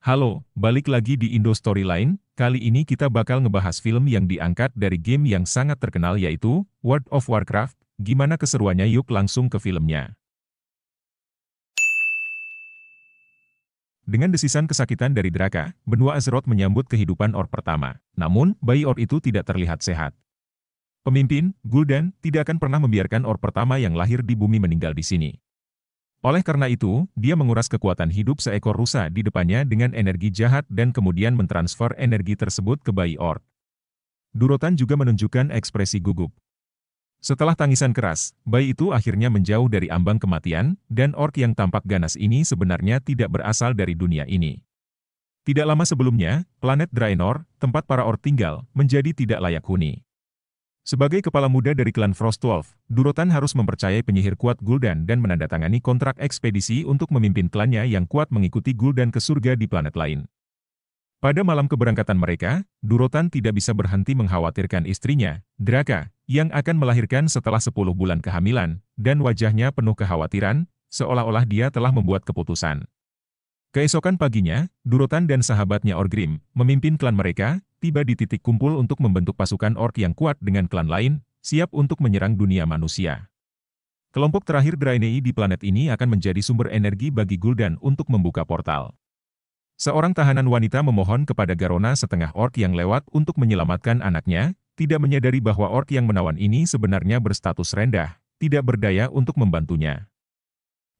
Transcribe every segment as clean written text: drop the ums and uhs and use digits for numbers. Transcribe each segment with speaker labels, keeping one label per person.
Speaker 1: Halo, balik lagi di Indo Storyline. Kali ini kita bakal ngebahas film yang diangkat dari game yang sangat terkenal yaitu World of Warcraft. Gimana keseruannya? Yuk langsung ke filmnya. Dengan desisan kesakitan dari Draka, benua Azeroth menyambut kehidupan Orc pertama. Namun, bayi Orc itu tidak terlihat sehat. Pemimpin, Gul'dan, tidak akan pernah membiarkan Orc pertama yang lahir di bumi meninggal di sini. Oleh karena itu, dia menguras kekuatan hidup seekor rusa di depannya dengan energi jahat dan kemudian mentransfer energi tersebut ke bayi Orc. Durotan juga menunjukkan ekspresi gugup. Setelah tangisan keras, bayi itu akhirnya menjauh dari ambang kematian, dan Orc yang tampak ganas ini sebenarnya tidak berasal dari dunia ini. Tidak lama sebelumnya, planet Draenor, tempat para Orc tinggal, menjadi tidak layak huni. Sebagai kepala muda dari klan Frostwolf, Durotan harus mempercayai penyihir kuat Gul'dan dan menandatangani kontrak ekspedisi untuk memimpin klannya yang kuat mengikuti Gul'dan ke surga di planet lain. Pada malam keberangkatan mereka, Durotan tidak bisa berhenti mengkhawatirkan istrinya, Draka, yang akan melahirkan setelah 10 bulan kehamilan, dan wajahnya penuh kekhawatiran, seolah-olah dia telah membuat keputusan. Keesokan paginya, Durotan dan sahabatnya Orgrim, memimpin klan mereka, tiba di titik kumpul untuk membentuk pasukan Orc yang kuat dengan klan lain, siap untuk menyerang dunia manusia. Kelompok terakhir Draenei di planet ini akan menjadi sumber energi bagi Gul'dan untuk membuka portal. Seorang tahanan wanita memohon kepada Garona setengah Orc yang lewat untuk menyelamatkan anaknya, tidak menyadari bahwa Orc yang menawan ini sebenarnya berstatus rendah, tidak berdaya untuk membantunya.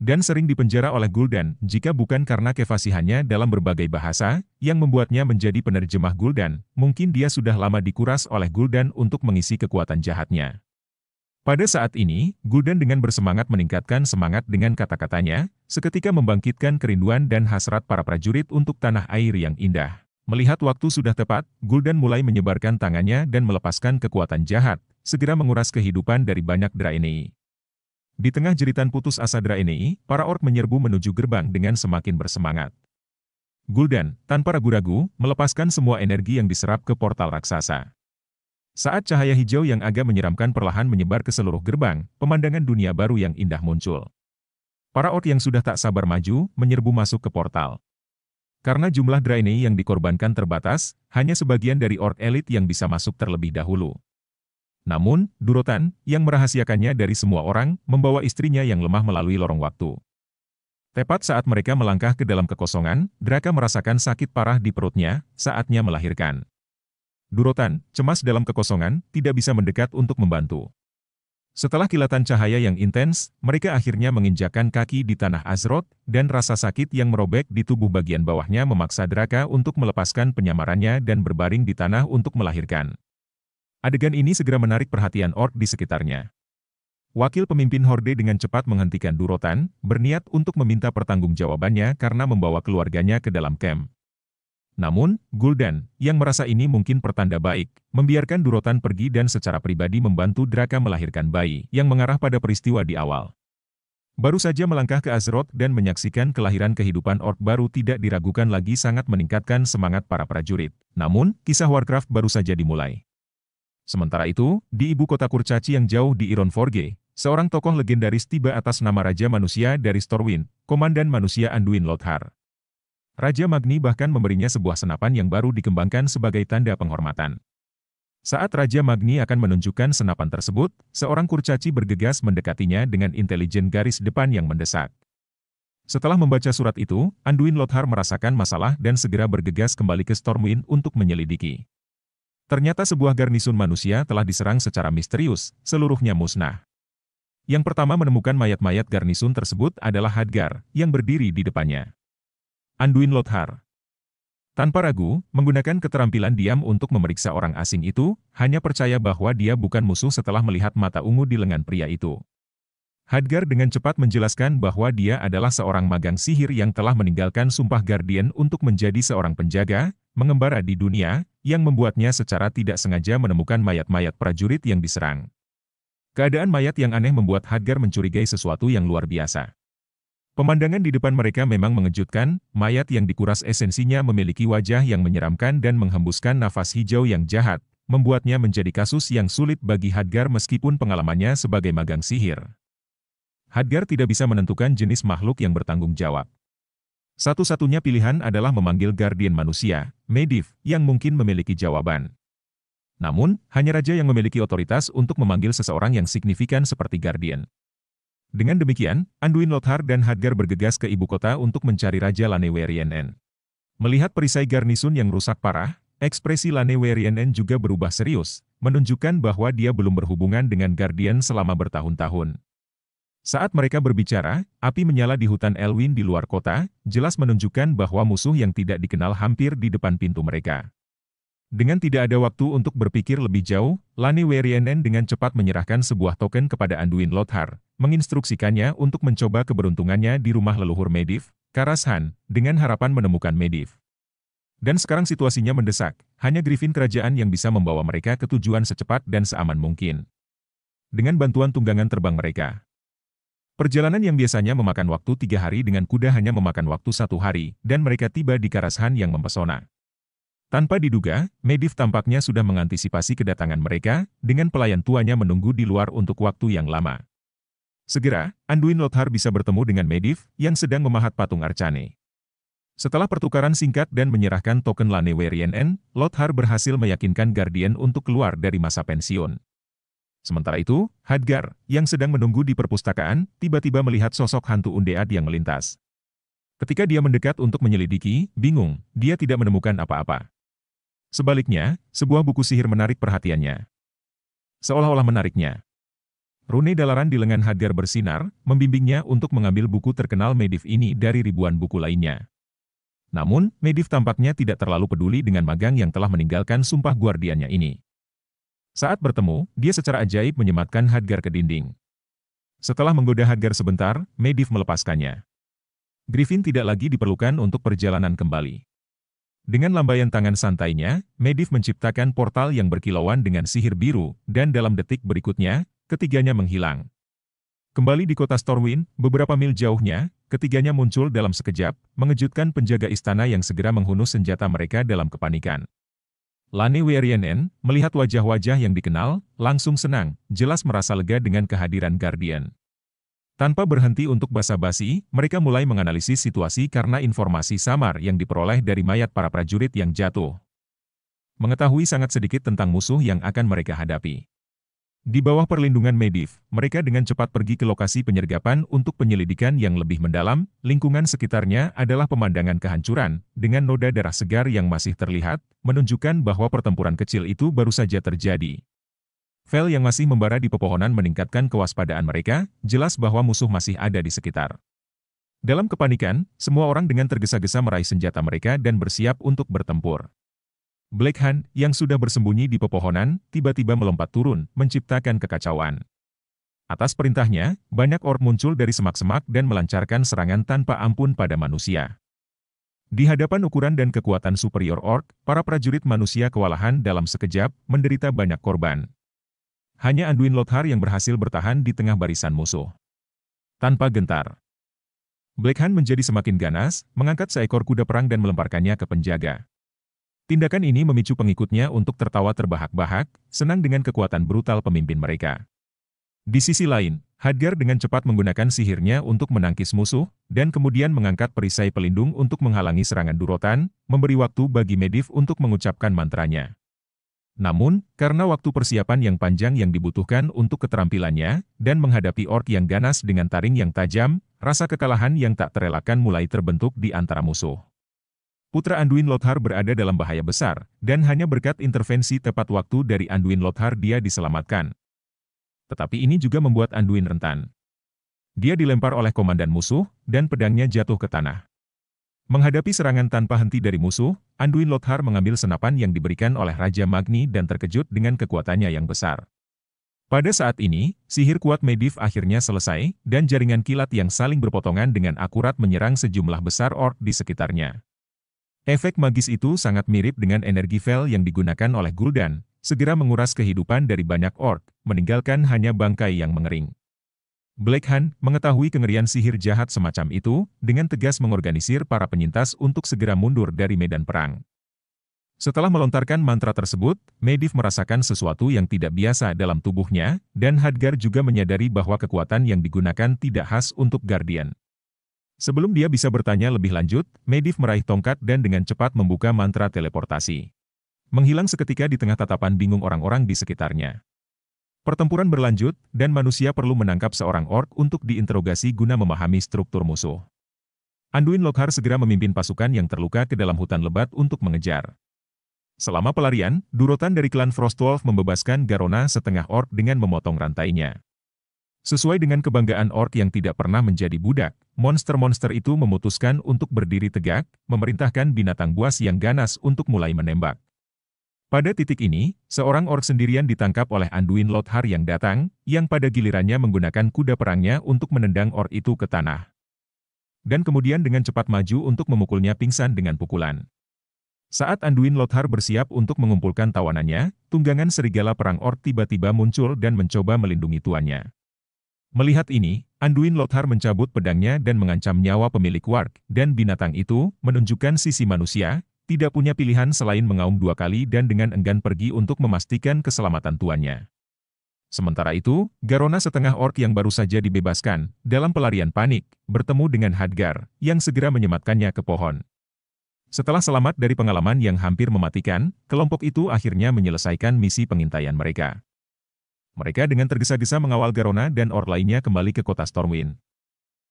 Speaker 1: Dan sering dipenjara oleh Gul'dan jika bukan karena kefasihannya dalam berbagai bahasa, yang membuatnya menjadi penerjemah Gul'dan, mungkin dia sudah lama dikuras oleh Gul'dan untuk mengisi kekuatan jahatnya. Pada saat ini, Gul'dan dengan bersemangat meningkatkan semangat dengan kata-katanya, seketika membangkitkan kerinduan dan hasrat para prajurit untuk tanah air yang indah. Melihat waktu sudah tepat, Gul'dan mulai menyebarkan tangannya dan melepaskan kekuatan jahat, segera menguras kehidupan dari banyak Draenei. Di tengah jeritan putus asa Draenei, para Orc menyerbu menuju gerbang dengan semakin bersemangat. Gul'dan, tanpa ragu-ragu, melepaskan semua energi yang diserap ke portal raksasa. Saat cahaya hijau yang agak menyeramkan perlahan menyebar ke seluruh gerbang, pemandangan dunia baru yang indah muncul. Para Orc yang sudah tak sabar maju, menyerbu masuk ke portal. Karena jumlah Draenei yang dikorbankan terbatas, hanya sebagian dari Orc elit yang bisa masuk terlebih dahulu. Namun, Durotan, yang merahasiakannya dari semua orang, membawa istrinya yang lemah melalui lorong waktu. Tepat saat mereka melangkah ke dalam kekosongan, Draka merasakan sakit parah di perutnya, saatnya melahirkan. Durotan, cemas dalam kekosongan, tidak bisa mendekat untuk membantu. Setelah kilatan cahaya yang intens, mereka akhirnya menginjakkan kaki di tanah Azeroth, dan rasa sakit yang merobek di tubuh bagian bawahnya memaksa Draka untuk melepaskan penyamarannya dan berbaring di tanah untuk melahirkan. Adegan ini segera menarik perhatian Orc di sekitarnya. Wakil pemimpin Horde dengan cepat menghentikan Durotan, berniat untuk meminta pertanggungjawabannya karena membawa keluarganya ke dalam camp. Namun, Gul'dan, yang merasa ini mungkin pertanda baik, membiarkan Durotan pergi dan secara pribadi membantu Draka melahirkan bayi, yang mengarah pada peristiwa di awal. Baru saja melangkah ke Azeroth dan menyaksikan kelahiran kehidupan Orc baru tidak diragukan lagi sangat meningkatkan semangat para prajurit. Namun, kisah Warcraft baru saja dimulai. Sementara itu, di ibu kota kurcaci yang jauh di Ironforge, seorang tokoh legendaris tiba atas nama Raja Manusia dari Stormwind, Komandan Manusia Anduin Lothar. Raja Magni bahkan memberinya sebuah senapan yang baru dikembangkan sebagai tanda penghormatan. Saat Raja Magni akan menunjukkan senapan tersebut, seorang kurcaci bergegas mendekatinya dengan intelijen garis depan yang mendesak. Setelah membaca surat itu, Anduin Lothar merasakan masalah dan segera bergegas kembali ke Stormwind untuk menyelidiki. Ternyata sebuah garnisun manusia telah diserang secara misterius, seluruhnya musnah. Yang pertama menemukan mayat-mayat garnisun tersebut adalah Hadgar, yang berdiri di depannya. Anduin Lothar, tanpa ragu, menggunakan keterampilan diam untuk memeriksa orang asing itu, hanya percaya bahwa dia bukan musuh setelah melihat mata ungu di lengan pria itu. Hadgar dengan cepat menjelaskan bahwa dia adalah seorang magang sihir yang telah meninggalkan sumpah Guardian untuk menjadi seorang penjaga, mengembara di dunia, yang membuatnya secara tidak sengaja menemukan mayat-mayat prajurit yang diserang. Keadaan mayat yang aneh membuat Hadgar mencurigai sesuatu yang luar biasa. Pemandangan di depan mereka memang mengejutkan, mayat yang dikuras esensinya memiliki wajah yang menyeramkan dan menghembuskan nafas hijau yang jahat, membuatnya menjadi kasus yang sulit bagi Hadgar meskipun pengalamannya sebagai magang sihir. Hadgar tidak bisa menentukan jenis makhluk yang bertanggung jawab. Satu-satunya pilihan adalah memanggil Guardian manusia, Medivh, yang mungkin memiliki jawaban. Namun, hanya raja yang memiliki otoritas untuk memanggil seseorang yang signifikan seperti Guardian. Dengan demikian, Anduin Lothar dan Hadgar bergegas ke ibu kota untuk mencari Raja Lanewerienen. Melihat perisai garnisun yang rusak parah, ekspresi Lanewerienen juga berubah serius, menunjukkan bahwa dia belum berhubungan dengan Guardian selama bertahun-tahun. Saat mereka berbicara, api menyala di hutan Elwyn di luar kota, jelas menunjukkan bahwa musuh yang tidak dikenal hampir di depan pintu mereka. Dengan tidak ada waktu untuk berpikir lebih jauh, Lanewerienen dengan cepat menyerahkan sebuah token kepada Anduin Lothar, menginstruksikannya untuk mencoba keberuntungannya di rumah leluhur Medivh, Karashan, dengan harapan menemukan Medivh. Dan sekarang situasinya mendesak, hanya Griffin kerajaan yang bisa membawa mereka ke tujuan secepat dan seaman mungkin. Dengan bantuan tunggangan terbang mereka. Perjalanan yang biasanya memakan waktu 3 hari dengan kuda hanya memakan waktu 1 hari, dan mereka tiba di Karashan yang mempesona. Tanpa diduga, Medivh tampaknya sudah mengantisipasi kedatangan mereka, dengan pelayan tuanya menunggu di luar untuk waktu yang lama. Segera, Anduin Lothar bisa bertemu dengan Medivh, yang sedang memahat patung Arcane. Setelah pertukaran singkat dan menyerahkan token Lanewerienen, Lothar berhasil meyakinkan Guardian untuk keluar dari masa pensiun. Sementara itu, Hadgar, yang sedang menunggu di perpustakaan, tiba-tiba melihat sosok hantu undead yang melintas. Ketika dia mendekat untuk menyelidiki, bingung, dia tidak menemukan apa-apa. Sebaliknya, sebuah buku sihir menarik perhatiannya. Seolah-olah menariknya. Rune dalaran di lengan Hadgar bersinar, membimbingnya untuk mengambil buku terkenal Medivh ini dari ribuan buku lainnya. Namun, Medivh tampaknya tidak terlalu peduli dengan magang yang telah meninggalkan sumpah guardiannya ini. Saat bertemu, dia secara ajaib menyematkan Hadgar ke dinding. Setelah menggoda Hadgar sebentar, Medivh melepaskannya. Griffin tidak lagi diperlukan untuk perjalanan kembali. Dengan lambaian tangan santainya, Medivh menciptakan portal yang berkilauan dengan sihir biru, dan dalam detik berikutnya, ketiganya menghilang. Kembali di kota Stormwind, beberapa mil jauhnya, ketiganya muncul dalam sekejap, mengejutkan penjaga istana yang segera menghunus senjata mereka dalam kepanikan. Lanewerienen, melihat wajah-wajah yang dikenal, langsung senang, jelas merasa lega dengan kehadiran Guardian. Tanpa berhenti untuk basa-basi, mereka mulai menganalisis situasi karena informasi samar yang diperoleh dari mayat para prajurit yang jatuh. Mengetahui sangat sedikit tentang musuh yang akan mereka hadapi. Di bawah perlindungan Medivh, mereka dengan cepat pergi ke lokasi penyergapan untuk penyelidikan yang lebih mendalam. Lingkungan sekitarnya adalah pemandangan kehancuran, dengan noda darah segar yang masih terlihat, menunjukkan bahwa pertempuran kecil itu baru saja terjadi. Vel yang masih membara di pepohonan meningkatkan kewaspadaan mereka, jelas bahwa musuh masih ada di sekitar. Dalam kepanikan, semua orang dengan tergesa-gesa meraih senjata mereka dan bersiap untuk bertempur. Blackhand, yang sudah bersembunyi di pepohonan, tiba-tiba melompat turun, menciptakan kekacauan. Atas perintahnya, banyak orc muncul dari semak-semak dan melancarkan serangan tanpa ampun pada manusia. Di hadapan ukuran dan kekuatan superior orc, para prajurit manusia kewalahan dalam sekejap, menderita banyak korban. Hanya Anduin Lothar yang berhasil bertahan di tengah barisan musuh. Tanpa gentar. Blackhand menjadi semakin ganas, mengangkat seekor kuda perang dan melemparkannya ke penjaga. Tindakan ini memicu pengikutnya untuk tertawa terbahak-bahak, senang dengan kekuatan brutal pemimpin mereka. Di sisi lain, Hadgar dengan cepat menggunakan sihirnya untuk menangkis musuh, dan kemudian mengangkat perisai pelindung untuk menghalangi serangan Durotan, memberi waktu bagi Medivh untuk mengucapkan mantranya. Namun, karena waktu persiapan yang panjang yang dibutuhkan untuk keterampilannya, dan menghadapi orc yang ganas dengan taring yang tajam, rasa kekalahan yang tak terelakkan mulai terbentuk di antara musuh. Putra Anduin Lothar berada dalam bahaya besar, dan hanya berkat intervensi tepat waktu dari Anduin Lothar dia diselamatkan. Tetapi ini juga membuat Anduin rentan. Dia dilempar oleh komandan musuh, dan pedangnya jatuh ke tanah. Menghadapi serangan tanpa henti dari musuh, Anduin Lothar mengambil senapan yang diberikan oleh Raja Magni dan terkejut dengan kekuatannya yang besar. Pada saat ini, sihir kuat Medivh akhirnya selesai, dan jaringan kilat yang saling berpotongan dengan akurat menyerang sejumlah besar orc di sekitarnya. Efek magis itu sangat mirip dengan energi Vel yang digunakan oleh Gul'dan, segera menguras kehidupan dari banyak orc, meninggalkan hanya bangkai yang mengering. Blackhand mengetahui kengerian sihir jahat semacam itu, dengan tegas mengorganisir para penyintas untuk segera mundur dari medan perang. Setelah melontarkan mantra tersebut, Medivh merasakan sesuatu yang tidak biasa dalam tubuhnya, dan Hadgar juga menyadari bahwa kekuatan yang digunakan tidak khas untuk Guardian. Sebelum dia bisa bertanya lebih lanjut, Medivh meraih tongkat dan dengan cepat membuka mantra teleportasi. Menghilang seketika di tengah tatapan bingung orang-orang di sekitarnya. Pertempuran berlanjut, dan manusia perlu menangkap seorang orc untuk diinterogasi guna memahami struktur musuh. Anduin Lothar segera memimpin pasukan yang terluka ke dalam hutan lebat untuk mengejar. Selama pelarian, Durotan dari klan Frostwolf membebaskan Garona setengah orc dengan memotong rantainya. Sesuai dengan kebanggaan orc yang tidak pernah menjadi budak, monster-monster itu memutuskan untuk berdiri tegak, memerintahkan binatang buas yang ganas untuk mulai menembak. Pada titik ini, seorang orc sendirian ditangkap oleh Anduin Lothar yang datang, yang pada gilirannya menggunakan kuda perangnya untuk menendang orc itu ke tanah. Dan kemudian dengan cepat maju untuk memukulnya pingsan dengan pukulan. Saat Anduin Lothar bersiap untuk mengumpulkan tawanannya, tunggangan serigala perang orc tiba-tiba muncul dan mencoba melindungi tuannya. Melihat ini, Anduin Lothar mencabut pedangnya dan mengancam nyawa pemilik warg, dan binatang itu, menunjukkan sisi manusia, tidak punya pilihan selain mengaum 2 kali dan dengan enggan pergi untuk memastikan keselamatan tuannya. Sementara itu, Garona setengah orc yang baru saja dibebaskan, dalam pelarian panik, bertemu dengan Hadgar, yang segera menyematkannya ke pohon. Setelah selamat dari pengalaman yang hampir mematikan, kelompok itu akhirnya menyelesaikan misi pengintaian mereka. Mereka dengan tergesa-gesa mengawal Garona dan orc lainnya kembali ke kota Stormwind.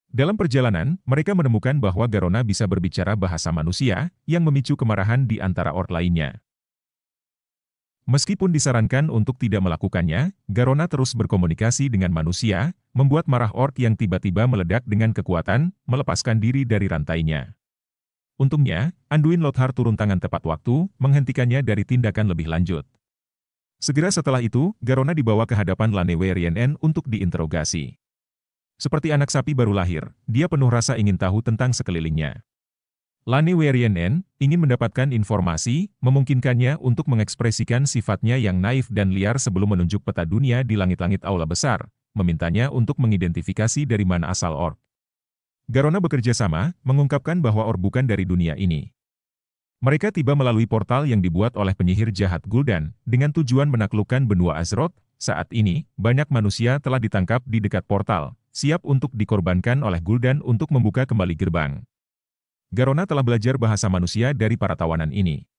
Speaker 1: Dalam perjalanan, mereka menemukan bahwa Garona bisa berbicara bahasa manusia, yang memicu kemarahan di antara orc lainnya. Meskipun disarankan untuk tidak melakukannya, Garona terus berkomunikasi dengan manusia, membuat marah orc yang tiba-tiba meledak dengan kekuatan, melepaskan diri dari rantainya. Untungnya, Anduin Lothar turun tangan tepat waktu, menghentikannya dari tindakan lebih lanjut. Segera setelah itu, Garona dibawa ke hadapan Lane Werienen untuk diinterogasi. Seperti anak sapi baru lahir, dia penuh rasa ingin tahu tentang sekelilingnya. Lane Werienen ingin mendapatkan informasi, memungkinkannya untuk mengekspresikan sifatnya yang naif dan liar sebelum menunjuk peta dunia di langit-langit aula besar, memintanya untuk mengidentifikasi dari mana asal orc. Garona bekerja sama, mengungkapkan bahwa orc bukan dari dunia ini. Mereka tiba melalui portal yang dibuat oleh penyihir jahat Gul'dan, dengan tujuan menaklukkan benua Azeroth. Saat ini, banyak manusia telah ditangkap di dekat portal, siap untuk dikorbankan oleh Gul'dan untuk membuka kembali gerbang. Garona telah belajar bahasa manusia dari para tawanan ini.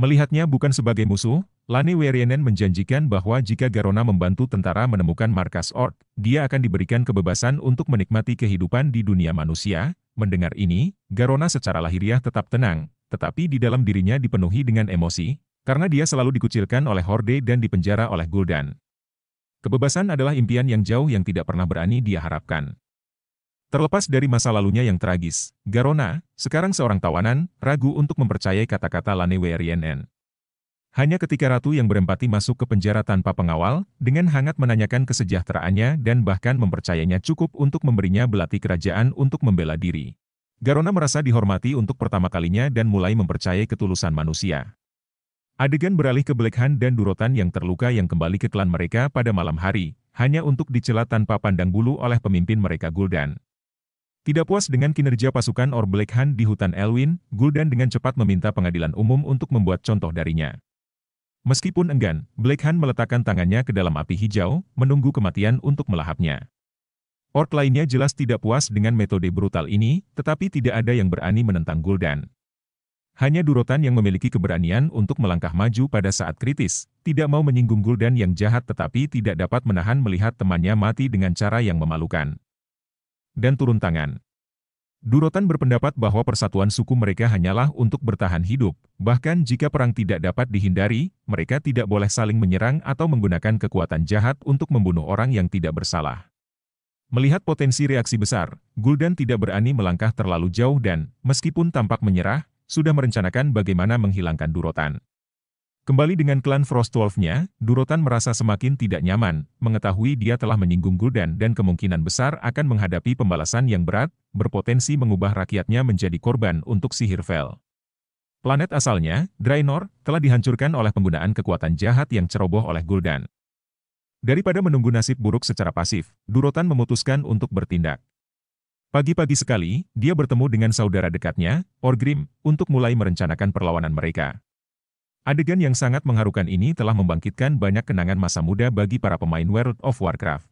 Speaker 1: Melihatnya bukan sebagai musuh, Lane Werienen menjanjikan bahwa jika Garona membantu tentara menemukan markas orc, dia akan diberikan kebebasan untuk menikmati kehidupan di dunia manusia. Mendengar ini, Garona secara lahiriah tetap tenang, tetapi di dalam dirinya dipenuhi dengan emosi, karena dia selalu dikucilkan oleh Horde dan dipenjara oleh Gul'dan. Kebebasan adalah impian yang jauh yang tidak pernah berani dia harapkan. Terlepas dari masa lalunya yang tragis, Garona, sekarang seorang tawanan, ragu untuk mempercayai kata-kata Lane Werienen. Hanya ketika ratu yang berempati masuk ke penjara tanpa pengawal, dengan hangat menanyakan kesejahteraannya dan bahkan mempercayainya cukup untuk memberinya belati kerajaan untuk membela diri. Garona merasa dihormati untuk pertama kalinya dan mulai mempercayai ketulusan manusia. Adegan beralih ke Blackhand dan Durotan yang terluka yang kembali ke klan mereka pada malam hari, hanya untuk dicela tanpa pandang bulu oleh pemimpin mereka Gul'dan. Tidak puas dengan kinerja pasukan orc Blackhand di hutan Elwyn, Gul'dan dengan cepat meminta pengadilan umum untuk membuat contoh darinya. Meskipun enggan, Blackhand meletakkan tangannya ke dalam api hijau, menunggu kematian untuk melahapnya. Orc lainnya jelas tidak puas dengan metode brutal ini, tetapi tidak ada yang berani menentang Gul'dan. Hanya Durotan yang memiliki keberanian untuk melangkah maju pada saat kritis, tidak mau menyinggung Gul'dan yang jahat tetapi tidak dapat menahan melihat temannya mati dengan cara yang memalukan. Dan turun tangan. Durotan berpendapat bahwa persatuan suku mereka hanyalah untuk bertahan hidup, bahkan jika perang tidak dapat dihindari, mereka tidak boleh saling menyerang atau menggunakan kekuatan jahat untuk membunuh orang yang tidak bersalah. Melihat potensi reaksi besar, Gul'dan tidak berani melangkah terlalu jauh dan, meskipun tampak menyerah, sudah merencanakan bagaimana menghilangkan Durotan. Kembali dengan klan Frostwolf-nya, Durotan merasa semakin tidak nyaman, mengetahui dia telah menyinggung Gul'dan dan kemungkinan besar akan menghadapi pembalasan yang berat, berpotensi mengubah rakyatnya menjadi korban untuk sihir Vel. Planet asalnya, Draenor, telah dihancurkan oleh penggunaan kekuatan jahat yang ceroboh oleh Gul'dan. Daripada menunggu nasib buruk secara pasif, Durotan memutuskan untuk bertindak. Pagi-pagi sekali, dia bertemu dengan saudara dekatnya, Orgrim, untuk mulai merencanakan perlawanan mereka. Adegan yang sangat mengharukan ini telah membangkitkan banyak kenangan masa muda bagi para pemain World of Warcraft.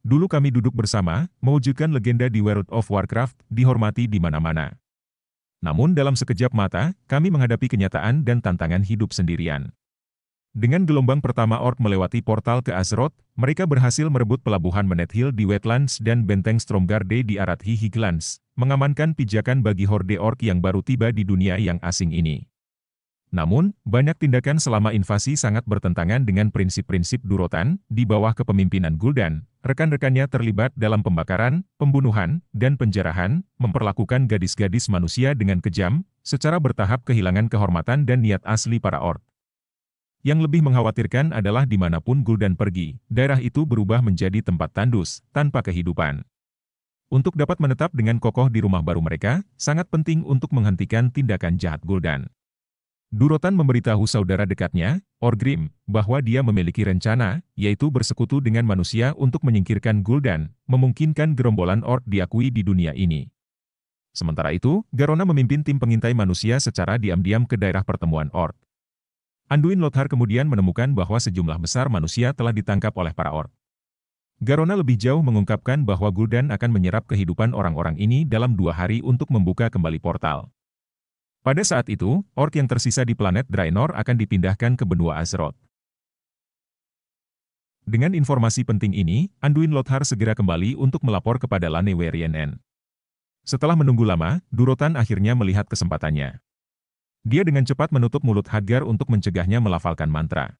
Speaker 1: Dulu kami duduk bersama, mewujudkan legenda di World of Warcraft, dihormati di mana-mana. Namun dalam sekejap mata, kami menghadapi kenyataan dan tantangan hidup sendirian. Dengan gelombang pertama Orc melewati portal ke Azeroth, mereka berhasil merebut pelabuhan Manet Hill di Wetlands dan benteng Stromgarde di Arathi Highlands, mengamankan pijakan bagi horde Orc yang baru tiba di dunia yang asing ini. Namun, banyak tindakan selama invasi sangat bertentangan dengan prinsip-prinsip Durotan, di bawah kepemimpinan Gul'dan. Rekan-rekannya terlibat dalam pembakaran, pembunuhan, dan penjarahan, memperlakukan gadis-gadis manusia dengan kejam, secara bertahap kehilangan kehormatan dan niat asli para Orc. Yang lebih mengkhawatirkan adalah dimanapun Gul'dan pergi, daerah itu berubah menjadi tempat tandus, tanpa kehidupan. Untuk dapat menetap dengan kokoh di rumah baru mereka, sangat penting untuk menghentikan tindakan jahat Gul'dan. Durotan memberitahu saudara dekatnya, Orgrim, bahwa dia memiliki rencana, yaitu bersekutu dengan manusia untuk menyingkirkan Gul'dan, memungkinkan gerombolan Orc diakui di dunia ini. Sementara itu, Garona memimpin tim pengintai manusia secara diam-diam ke daerah pertemuan Orc. Anduin Lothar kemudian menemukan bahwa sejumlah besar manusia telah ditangkap oleh para Orc. Garona lebih jauh mengungkapkan bahwa Gul'dan akan menyerap kehidupan orang-orang ini dalam 2 hari untuk membuka kembali portal. Pada saat itu, Orc yang tersisa di planet Draenor akan dipindahkan ke benua Azeroth. Dengan informasi penting ini, Anduin Lothar segera kembali untuk melapor kepada Lane Werienen. Setelah menunggu lama, Durotan akhirnya melihat kesempatannya. Dia dengan cepat menutup mulut Hadgar untuk mencegahnya melafalkan mantra.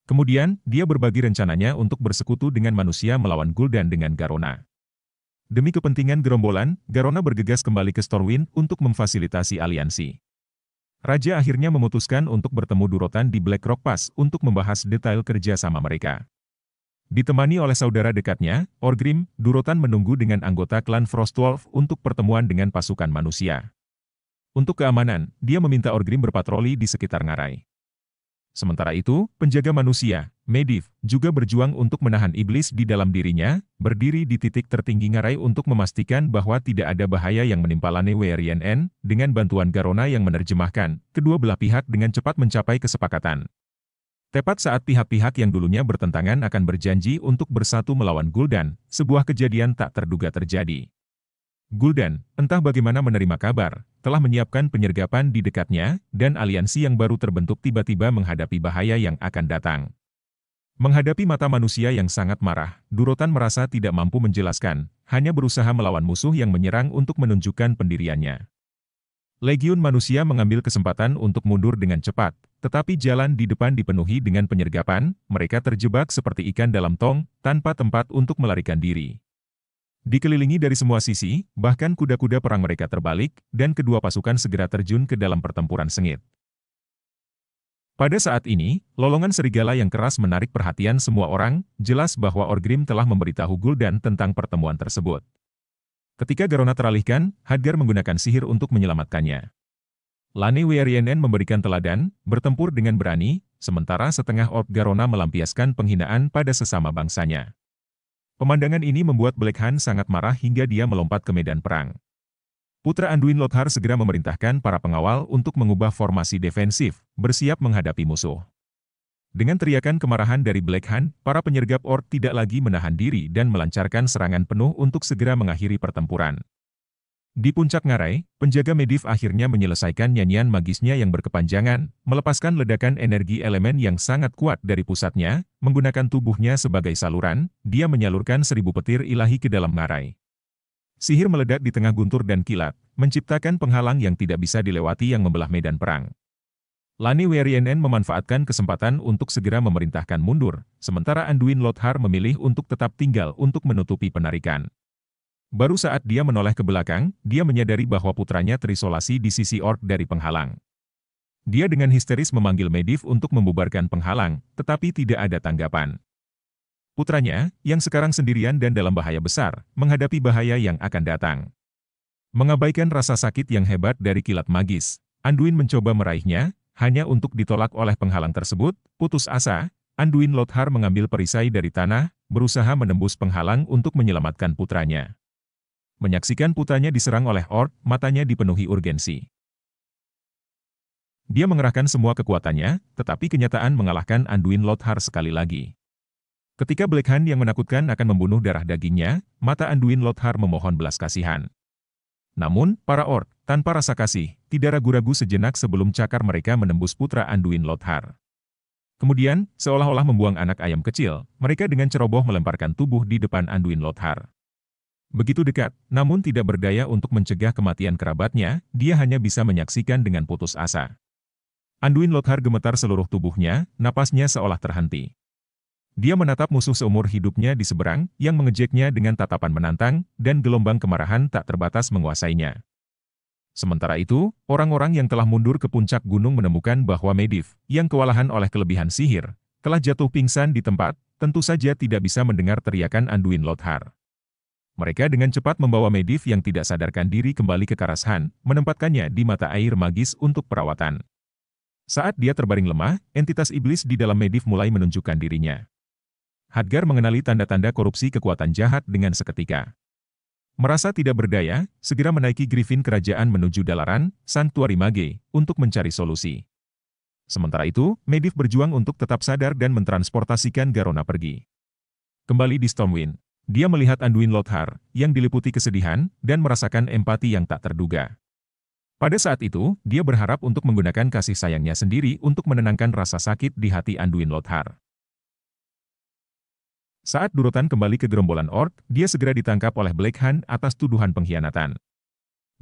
Speaker 1: Kemudian, dia berbagi rencananya untuk bersekutu dengan manusia melawan Gul'dan dengan Garona. Demi kepentingan gerombolan, Garona bergegas kembali ke Stormwind untuk memfasilitasi aliansi. Raja akhirnya memutuskan untuk bertemu Durotan di Blackrock Pass untuk membahas detail kerja sama mereka. Ditemani oleh saudara dekatnya, Orgrim, Durotan menunggu dengan anggota klan Frostwolf untuk pertemuan dengan pasukan manusia. Untuk keamanan, dia meminta Orgrim berpatroli di sekitar ngarai. Sementara itu, penjaga manusia, Medivh, juga berjuang untuk menahan iblis di dalam dirinya, berdiri di titik tertinggi ngarai untuk memastikan bahwa tidak ada bahaya yang menimpa Lane Werienen. Dengan bantuan Garona yang menerjemahkan, kedua belah pihak dengan cepat mencapai kesepakatan. Tepat saat pihak-pihak yang dulunya bertentangan akan berjanji untuk bersatu melawan Gul'dan, sebuah kejadian tak terduga terjadi. Gul'dan, entah bagaimana menerima kabar, telah menyiapkan penyergapan di dekatnya, dan aliansi yang baru terbentuk tiba-tiba menghadapi bahaya yang akan datang. Menghadapi mata manusia yang sangat marah, Durotan merasa tidak mampu menjelaskan, hanya berusaha melawan musuh yang menyerang untuk menunjukkan pendiriannya. Legiun manusia mengambil kesempatan untuk mundur dengan cepat, tetapi jalan di depan dipenuhi dengan penyergapan, mereka terjebak seperti ikan dalam tong, tanpa tempat untuk melarikan diri. Dikelilingi dari semua sisi, bahkan kuda-kuda perang mereka terbalik, dan kedua pasukan segera terjun ke dalam pertempuran sengit. Pada saat ini, lolongan serigala yang keras menarik perhatian semua orang, jelas bahwa Orgrim telah memberitahu Gul'dan tentang pertemuan tersebut. Ketika Garona teralihkan, Hadgar menggunakan sihir untuk menyelamatkannya. Lane Werienen memberikan teladan, bertempur dengan berani, sementara setengah Orc Garona melampiaskan penghinaan pada sesama bangsanya. Pemandangan ini membuat Blackhan sangat marah hingga dia melompat ke medan perang. Putra Anduin Lothar segera memerintahkan para pengawal untuk mengubah formasi defensif, bersiap menghadapi musuh. Dengan teriakan kemarahan dari Blackhan, para penyergap Orc tidak lagi menahan diri dan melancarkan serangan penuh untuk segera mengakhiri pertempuran. Di puncak ngarai, penjaga Medivh akhirnya menyelesaikan nyanyian magisnya yang berkepanjangan, melepaskan ledakan energi elemen yang sangat kuat dari pusatnya, menggunakan tubuhnya sebagai saluran, dia menyalurkan 1000 petir ilahi ke dalam ngarai. Sihir meledak di tengah guntur dan kilat, menciptakan penghalang yang tidak bisa dilewati yang membelah medan perang. Lane Werienen memanfaatkan kesempatan untuk segera memerintahkan mundur, sementara Anduin Lothar memilih untuk tetap tinggal untuk menutupi penarikan. Baru saat dia menoleh ke belakang, dia menyadari bahwa putranya terisolasi di sisi Orc dari penghalang. Dia dengan histeris memanggil Medivh untuk membubarkan penghalang, tetapi tidak ada tanggapan. Putranya, yang sekarang sendirian dan dalam bahaya besar, menghadapi bahaya yang akan datang. Mengabaikan rasa sakit yang hebat dari kilat magis, Anduin mencoba meraihnya, hanya untuk ditolak oleh penghalang tersebut. Putus asa, Anduin Lothar mengambil perisai dari tanah, berusaha menembus penghalang untuk menyelamatkan putranya. Menyaksikan putranya diserang oleh Orc, matanya dipenuhi urgensi. Dia mengerahkan semua kekuatannya, tetapi kenyataan mengalahkan Anduin Lothar sekali lagi. Ketika Black Hand yang menakutkan akan membunuh darah dagingnya, mata Anduin Lothar memohon belas kasihan. Namun, para orc, tanpa rasa kasih, tidak ragu-ragu sejenak sebelum cakar mereka menembus putra Anduin Lothar. Kemudian, seolah-olah membuang anak ayam kecil, mereka dengan ceroboh melemparkan tubuh di depan Anduin Lothar. Begitu dekat, namun tidak berdaya untuk mencegah kematian kerabatnya, dia hanya bisa menyaksikan dengan putus asa. Anduin Lothar gemetar seluruh tubuhnya, napasnya seolah terhenti. Dia menatap musuh seumur hidupnya di seberang, yang mengejeknya dengan tatapan menantang, dan gelombang kemarahan tak terbatas menguasainya. Sementara itu, orang-orang yang telah mundur ke puncak gunung menemukan bahwa Medivh, yang kewalahan oleh kelebihan sihir, telah jatuh pingsan di tempat, tentu saja tidak bisa mendengar teriakan Anduin Lothar. Mereka dengan cepat membawa Medivh yang tidak sadarkan diri kembali ke Karashan, menempatkannya di mata air magis untuk perawatan. Saat dia terbaring lemah, entitas iblis di dalam Medivh mulai menunjukkan dirinya. Hadgar mengenali tanda-tanda korupsi kekuatan jahat dengan seketika. Merasa tidak berdaya, segera menaiki Griffin kerajaan menuju Dalaran, Sanctuary Mage, untuk mencari solusi. Sementara itu, Medivh berjuang untuk tetap sadar dan mentransportasikan Garona pergi. Kembali di Stormwind, dia melihat Anduin Lothar, yang diliputi kesedihan, dan merasakan empati yang tak terduga. Pada saat itu, dia berharap untuk menggunakan kasih sayangnya sendiri untuk menenangkan rasa sakit di hati Anduin Lothar. Saat Durotan kembali ke gerombolan orc, dia segera ditangkap oleh Black Hand atas tuduhan pengkhianatan.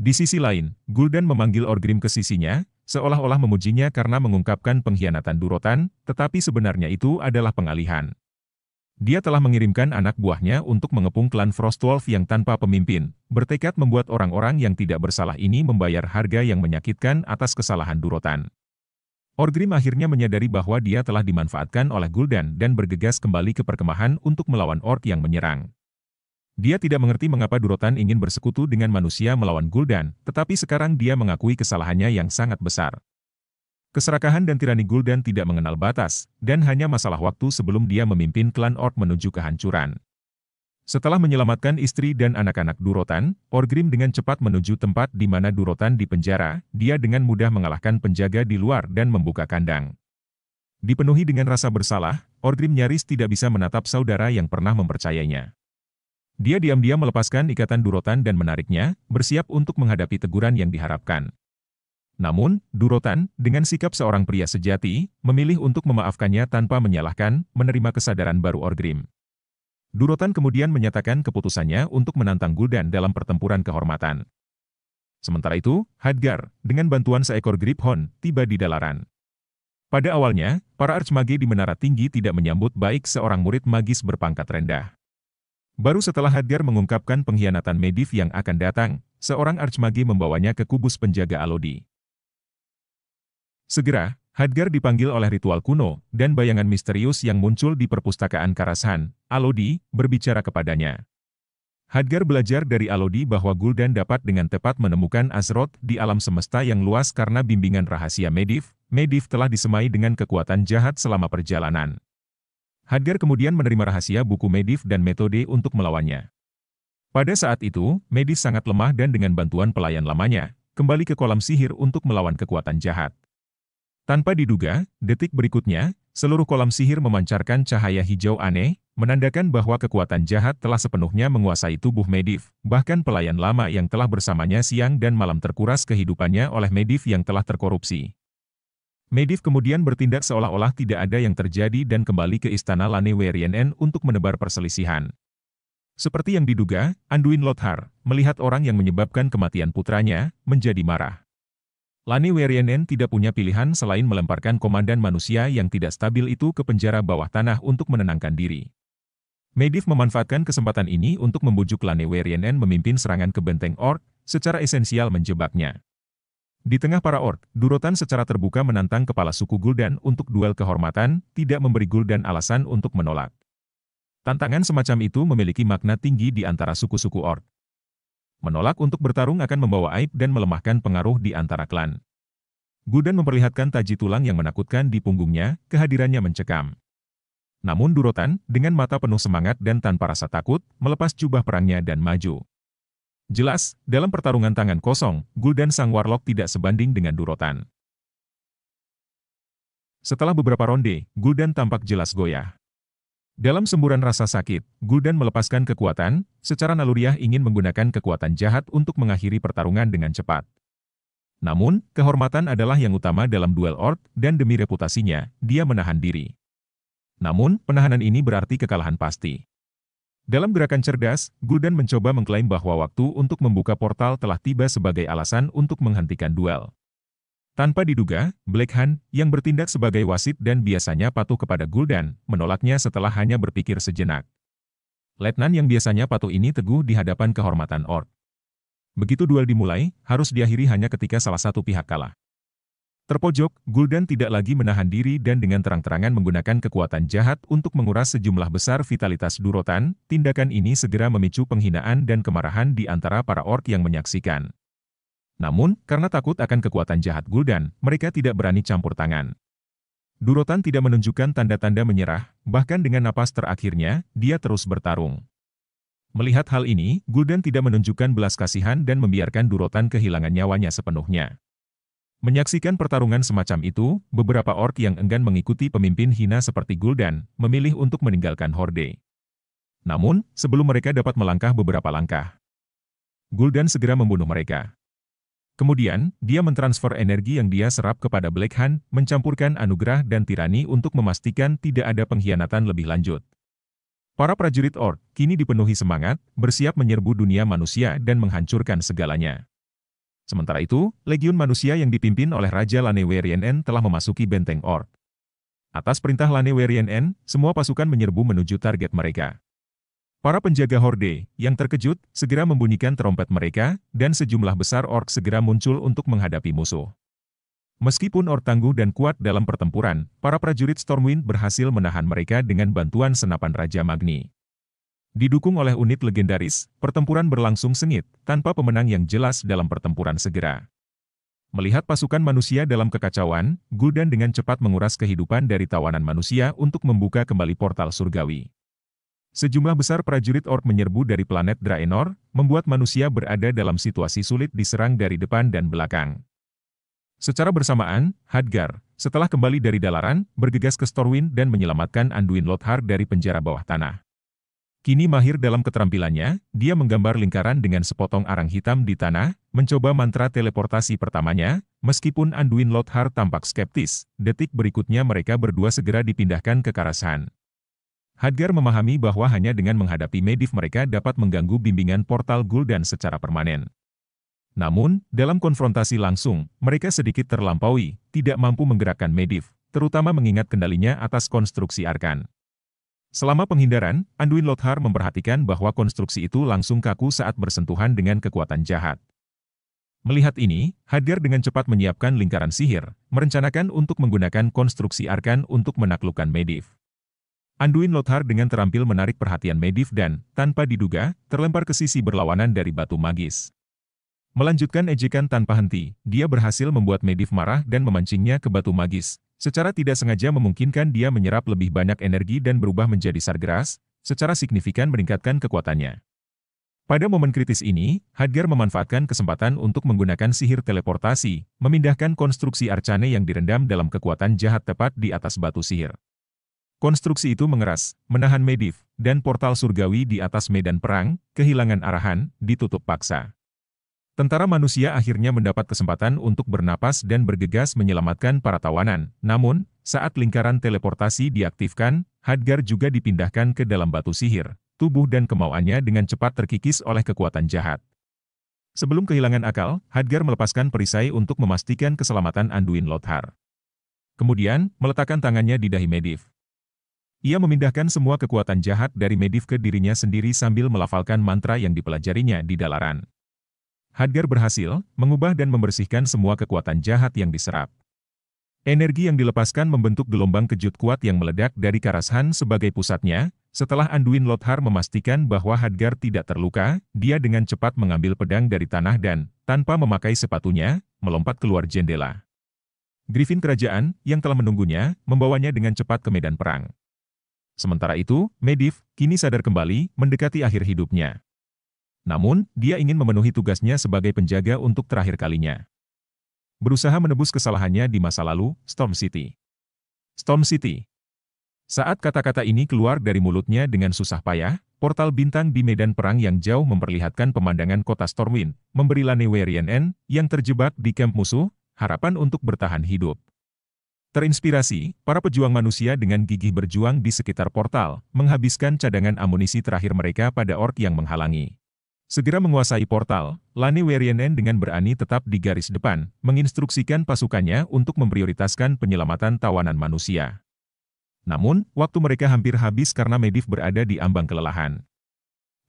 Speaker 1: Di sisi lain, Gul'dan memanggil Orgrim ke sisinya, seolah-olah memujinya karena mengungkapkan pengkhianatan Durotan, tetapi sebenarnya itu adalah pengalihan. Dia telah mengirimkan anak buahnya untuk mengepung klan Frostwolf yang tanpa pemimpin, bertekad membuat orang-orang yang tidak bersalah ini membayar harga yang menyakitkan atas kesalahan Durotan. Orgrim akhirnya menyadari bahwa dia telah dimanfaatkan oleh Gul'dan dan bergegas kembali ke perkemahan untuk melawan orc yang menyerang. Dia tidak mengerti mengapa Durotan ingin bersekutu dengan manusia melawan Gul'dan, tetapi sekarang dia mengakui kesalahannya yang sangat besar. Keserakahan dan tirani Gul'dan tidak mengenal batas, dan hanya masalah waktu sebelum dia memimpin klan orc menuju kehancuran. Setelah menyelamatkan istri dan anak-anak Durotan, Orgrim dengan cepat menuju tempat di mana Durotan dipenjara, dia dengan mudah mengalahkan penjaga di luar dan membuka kandang. Dipenuhi dengan rasa bersalah, Orgrim nyaris tidak bisa menatap saudara yang pernah mempercayainya. Dia diam-diam melepaskan ikatan Durotan dan menariknya, bersiap untuk menghadapi teguran yang diharapkan. Namun, Durotan, dengan sikap seorang pria sejati, memilih untuk memaafkannya tanpa menyalahkan, menerima kesadaran baru Orgrim. Durotan kemudian menyatakan keputusannya untuk menantang Gul'dan dalam pertempuran kehormatan. Sementara itu, Hadgar, dengan bantuan seekor Griphon, tiba di Dalaran. Pada awalnya, para archmage di menara tinggi tidak menyambut baik seorang murid magis berpangkat rendah. Baru setelah Hadgar mengungkapkan pengkhianatan Medivh yang akan datang, seorang archmage membawanya ke kubus penjaga Alodi. Segera, Hadgar dipanggil oleh ritual kuno, dan bayangan misterius yang muncul di perpustakaan Karashan, Alodi, berbicara kepadanya. Hadgar belajar dari Alodi bahwa Gul'dan dapat dengan tepat menemukan Azeroth di alam semesta yang luas karena bimbingan rahasia Medivh. Medivh telah disemai dengan kekuatan jahat selama perjalanan. Hadgar kemudian menerima rahasia buku Medivh dan metode untuk melawannya. Pada saat itu, Medivh sangat lemah dan dengan bantuan pelayan lamanya, kembali ke kolam sihir untuk melawan kekuatan jahat. Tanpa diduga, detik berikutnya, seluruh kolam sihir memancarkan cahaya hijau aneh, menandakan bahwa kekuatan jahat telah sepenuhnya menguasai tubuh Medivh, bahkan pelayan lama yang telah bersamanya siang dan malam terkuras kehidupannya oleh Medivh yang telah terkorupsi. Medivh kemudian bertindak seolah-olah tidak ada yang terjadi dan kembali ke istana Llanewarienen untuk menebar perselisihan. Seperti yang diduga, Anduin Lothar, melihat orang yang menyebabkan kematian putranya, menjadi marah. Llanewarienen tidak punya pilihan selain melemparkan komandan manusia yang tidak stabil itu ke penjara bawah tanah untuk menenangkan diri. Medivh memanfaatkan kesempatan ini untuk membujuk Llanewarienen memimpin serangan ke benteng orc, secara esensial menjebaknya. Di tengah para orc, Durotan secara terbuka menantang kepala suku Gul'dan untuk duel kehormatan, tidak memberi Gul'dan alasan untuk menolak. Tantangan semacam itu memiliki makna tinggi di antara suku-suku orc. Menolak untuk bertarung akan membawa aib dan melemahkan pengaruh di antara klan. Gul'dan memperlihatkan taji tulang yang menakutkan di punggungnya, kehadirannya mencekam. Namun Durotan, dengan mata penuh semangat dan tanpa rasa takut, melepas jubah perangnya dan maju. Jelas, dalam pertarungan tangan kosong, Gul'dan sang warlock tidak sebanding dengan Durotan. Setelah beberapa ronde, Gul'dan tampak jelas goyah. Dalam semburan rasa sakit, Gul'dan melepaskan kekuatan, secara naluriah ingin menggunakan kekuatan jahat untuk mengakhiri pertarungan dengan cepat. Namun, kehormatan adalah yang utama dalam duel Orc, dan demi reputasinya, dia menahan diri. Namun, penahanan ini berarti kekalahan pasti. Dalam gerakan cerdas, Gul'dan mencoba mengklaim bahwa waktu untuk membuka portal telah tiba sebagai alasan untuk menghentikan duel. Tanpa diduga, Black Hand, yang bertindak sebagai wasit dan biasanya patuh kepada Gul'dan, menolaknya setelah hanya berpikir sejenak. Letnan yang biasanya patuh ini teguh di hadapan kehormatan Orc. Begitu duel dimulai, harus diakhiri hanya ketika salah satu pihak kalah. Terpojok, Gul'dan tidak lagi menahan diri dan dengan terang-terangan menggunakan kekuatan jahat untuk menguras sejumlah besar vitalitas Durotan. Tindakan ini segera memicu penghinaan dan kemarahan di antara para Orc yang menyaksikan. Namun, karena takut akan kekuatan jahat Gul'dan, mereka tidak berani campur tangan. Durotan tidak menunjukkan tanda-tanda menyerah, bahkan dengan napas terakhirnya, dia terus bertarung. Melihat hal ini, Gul'dan tidak menunjukkan belas kasihan dan membiarkan Durotan kehilangan nyawanya sepenuhnya. Menyaksikan pertarungan semacam itu, beberapa Orc yang enggan mengikuti pemimpin hina seperti Gul'dan, memilih untuk meninggalkan Horde. Namun, sebelum mereka dapat melangkah beberapa langkah, Gul'dan segera membunuh mereka. Kemudian, dia mentransfer energi yang dia serap kepada Black Hand, mencampurkan anugerah dan tirani untuk memastikan tidak ada pengkhianatan lebih lanjut. Para prajurit Orc kini dipenuhi semangat, bersiap menyerbu dunia manusia dan menghancurkan segalanya. Sementara itu, Legiun Manusia yang dipimpin oleh Raja Lane Werienen telah memasuki benteng Orc. Atas perintah Lane Werienen, semua pasukan menyerbu menuju target mereka. Para penjaga Horde, yang terkejut, segera membunyikan trompet mereka, dan sejumlah besar Orc segera muncul untuk menghadapi musuh. Meskipun Orc tangguh dan kuat dalam pertempuran, para prajurit Stormwind berhasil menahan mereka dengan bantuan senapan Raja Magni. Didukung oleh unit legendaris, pertempuran berlangsung sengit, tanpa pemenang yang jelas dalam pertempuran segera. Melihat pasukan manusia dalam kekacauan, Gul'dan dengan cepat menguras kehidupan dari tawanan manusia untuk membuka kembali portal surgawi. Sejumlah besar prajurit Orc menyerbu dari planet Draenor, membuat manusia berada dalam situasi sulit diserang dari depan dan belakang. Secara bersamaan, Hadgar, setelah kembali dari dalaran, bergegas ke Stormwind dan menyelamatkan Anduin Lothar dari penjara bawah tanah. Kini mahir dalam keterampilannya, dia menggambar lingkaran dengan sepotong arang hitam di tanah, mencoba mantra teleportasi pertamanya, meskipun Anduin Lothar tampak skeptis, detik berikutnya mereka berdua segera dipindahkan ke Karasan. Hadgar memahami bahwa hanya dengan menghadapi Medivh mereka dapat mengganggu bimbingan portal Gul'dan secara permanen. Namun, dalam konfrontasi langsung, mereka sedikit terlampaui, tidak mampu menggerakkan Medivh, terutama mengingat kendalinya atas konstruksi Arkan. Selama penghindaran, Anduin Lothar memperhatikan bahwa konstruksi itu langsung kaku saat bersentuhan dengan kekuatan jahat. Melihat ini, Hadgar dengan cepat menyiapkan lingkaran sihir, merencanakan untuk menggunakan konstruksi Arkan untuk menaklukkan Medivh. Anduin Lothar dengan terampil menarik perhatian Medivh dan, tanpa diduga, terlempar ke sisi berlawanan dari batu magis. Melanjutkan ejekan tanpa henti, dia berhasil membuat Medivh marah dan memancingnya ke batu magis. Secara tidak sengaja memungkinkan dia menyerap lebih banyak energi dan berubah menjadi Sargeras, secara signifikan meningkatkan kekuatannya. Pada momen kritis ini, Hadgar memanfaatkan kesempatan untuk menggunakan sihir teleportasi, memindahkan konstruksi Arcane yang direndam dalam kekuatan jahat tepat di atas batu sihir. Konstruksi itu mengeras, menahan Medivh, dan portal surgawi di atas medan perang, kehilangan arahan, ditutup paksa. Tentara manusia akhirnya mendapat kesempatan untuk bernapas dan bergegas menyelamatkan para tawanan. Namun, saat lingkaran teleportasi diaktifkan, Hadgar juga dipindahkan ke dalam batu sihir. Tubuh dan kemauannya dengan cepat terkikis oleh kekuatan jahat. Sebelum kehilangan akal, Hadgar melepaskan perisai untuk memastikan keselamatan Anduin Lothar. Kemudian, meletakkan tangannya di dahi Medivh. Ia memindahkan semua kekuatan jahat dari Medivh ke dirinya sendiri sambil melafalkan mantra yang dipelajarinya di dalaran. Hadgar berhasil mengubah dan membersihkan semua kekuatan jahat yang diserap. Energi yang dilepaskan membentuk gelombang kejut kuat yang meledak dari Karashan sebagai pusatnya. Setelah Anduin Lothar memastikan bahwa Hadgar tidak terluka, dia dengan cepat mengambil pedang dari tanah dan, tanpa memakai sepatunya, melompat keluar jendela. Griffin kerajaan, yang telah menunggunya, membawanya dengan cepat ke medan perang. Sementara itu, Medivh, kini sadar kembali, mendekati akhir hidupnya. Namun, dia ingin memenuhi tugasnya sebagai penjaga untuk terakhir kalinya. Berusaha menebus kesalahannya di masa lalu, Storm City. Storm City. Saat kata-kata ini keluar dari mulutnya dengan susah payah, portal bintang di medan perang yang jauh memperlihatkan pemandangan kota Stormwind, memberi Lane Warrior yang terjebak di kamp musuh, harapan untuk bertahan hidup. Terinspirasi, para pejuang manusia dengan gigih berjuang di sekitar portal, menghabiskan cadangan amunisi terakhir mereka pada orc yang menghalangi. Segera menguasai portal, Lane Warrior dengan berani tetap di garis depan, menginstruksikan pasukannya untuk memprioritaskan penyelamatan tawanan manusia. Namun, waktu mereka hampir habis karena Medivh berada di ambang kelelahan.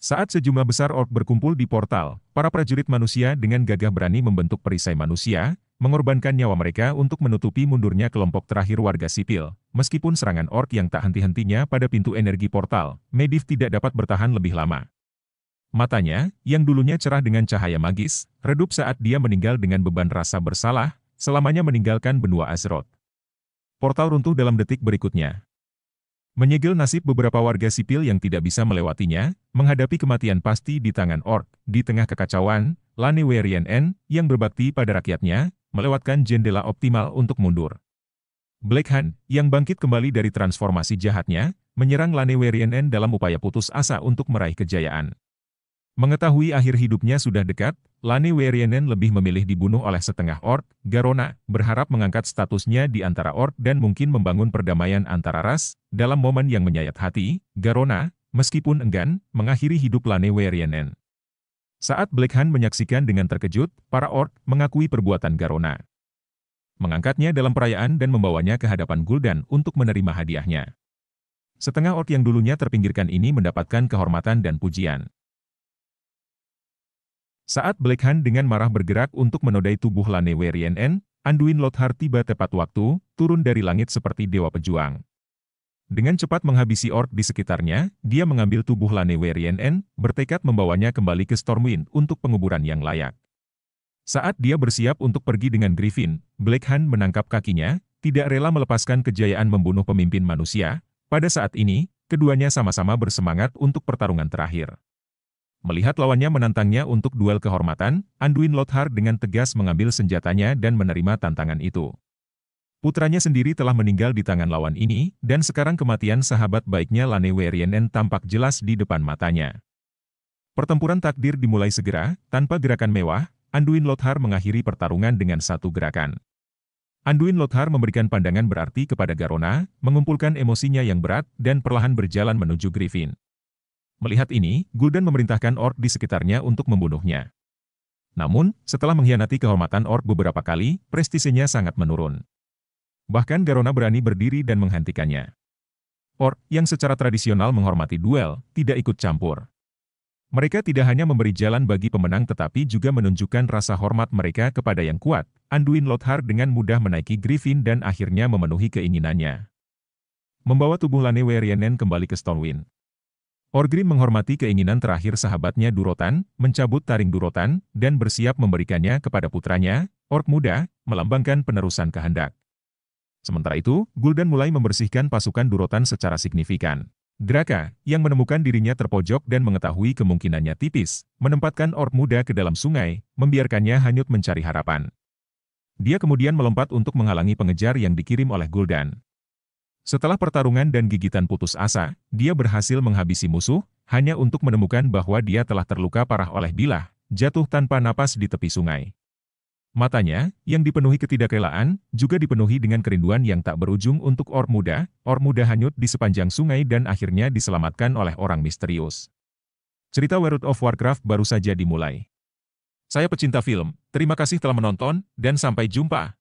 Speaker 1: Saat sejumlah besar orc berkumpul di portal, para prajurit manusia dengan gagah berani membentuk perisai manusia, mengorbankan nyawa mereka untuk menutupi mundurnya kelompok terakhir warga sipil. Meskipun serangan orc yang tak henti-hentinya pada pintu energi portal, Medivh tidak dapat bertahan lebih lama. Matanya, yang dulunya cerah dengan cahaya magis, redup saat dia meninggal dengan beban rasa bersalah, selamanya meninggalkan benua Azeroth. Portal runtuh dalam detik berikutnya. Menyegel nasib beberapa warga sipil yang tidak bisa melewatinya, menghadapi kematian pasti di tangan orc. Di tengah kekacauan, Lane Warrior yang berbakti pada rakyatnya, melewatkan jendela optimal untuk mundur. Blackhand, yang bangkit kembali dari transformasi jahatnya, menyerang Lane Warrior dalam upaya putus asa untuk meraih kejayaan. Mengetahui akhir hidupnya sudah dekat, Lane Warrior lebih memilih dibunuh oleh setengah orc. Garona berharap mengangkat statusnya di antara orc dan mungkin membangun perdamaian antara ras. Dalam momen yang menyayat hati, Garona, meskipun enggan, mengakhiri hidup Lane Warrior. Saat Blackhand menyaksikan dengan terkejut, para orc mengakui perbuatan Garona. Mengangkatnya dalam perayaan dan membawanya ke hadapan Gul'dan untuk menerima hadiahnya. Setengah orc yang dulunya terpinggirkan ini mendapatkan kehormatan dan pujian. Saat Blackhand dengan marah bergerak untuk menodai tubuh Lane Warrior, Anduin Lothar tiba tepat waktu, turun dari langit seperti dewa pejuang. Dengan cepat menghabisi orc di sekitarnya, dia mengambil tubuh Lane Warrior, bertekad membawanya kembali ke Stormwind untuk penguburan yang layak. Saat dia bersiap untuk pergi dengan Griffin, Blackhand menangkap kakinya, tidak rela melepaskan kejayaan membunuh pemimpin manusia. Pada saat ini, keduanya sama-sama bersemangat untuk pertarungan terakhir. Melihat lawannya menantangnya untuk duel kehormatan, Anduin Lothar dengan tegas mengambil senjatanya dan menerima tantangan itu. Putranya sendiri telah meninggal di tangan lawan ini, dan sekarang kematian sahabat baiknya Lane Warrior tampak jelas di depan matanya. Pertempuran takdir dimulai segera, tanpa gerakan mewah, Anduin Lothar mengakhiri pertarungan dengan satu gerakan. Anduin Lothar memberikan pandangan berarti kepada Garona, mengumpulkan emosinya yang berat, dan perlahan berjalan menuju Griffin. Melihat ini, Gul'dan memerintahkan orc di sekitarnya untuk membunuhnya. Namun, setelah mengkhianati kehormatan orc beberapa kali, prestisenya sangat menurun. Bahkan Garona berani berdiri dan menghentikannya. Orc, yang secara tradisional menghormati duel, tidak ikut campur. Mereka tidak hanya memberi jalan bagi pemenang tetapi juga menunjukkan rasa hormat mereka kepada yang kuat. Anduin Lothar dengan mudah menaiki Griffin dan akhirnya memenuhi keinginannya. Membawa tubuh Lane Warrior kembali ke Stormwind. Orgrim menghormati keinginan terakhir sahabatnya Durotan, mencabut taring Durotan, dan bersiap memberikannya kepada putranya, orc muda, melambangkan penerusan kehendak. Sementara itu, Gul'dan mulai membersihkan pasukan Durotan secara signifikan. Draka, yang menemukan dirinya terpojok dan mengetahui kemungkinannya tipis, menempatkan orc muda ke dalam sungai, membiarkannya hanyut mencari harapan. Dia kemudian melompat untuk menghalangi pengejar yang dikirim oleh Gul'dan. Setelah pertarungan dan gigitan putus asa, dia berhasil menghabisi musuh, hanya untuk menemukan bahwa dia telah terluka parah oleh bilah, jatuh tanpa napas di tepi sungai. Matanya, yang dipenuhi ketidakrelaan, juga dipenuhi dengan kerinduan yang tak berujung untuk orc muda hanyut di sepanjang sungai dan akhirnya diselamatkan oleh orang misterius. Cerita World of Warcraft baru saja dimulai. Saya pecinta film, terima kasih telah menonton, dan sampai jumpa.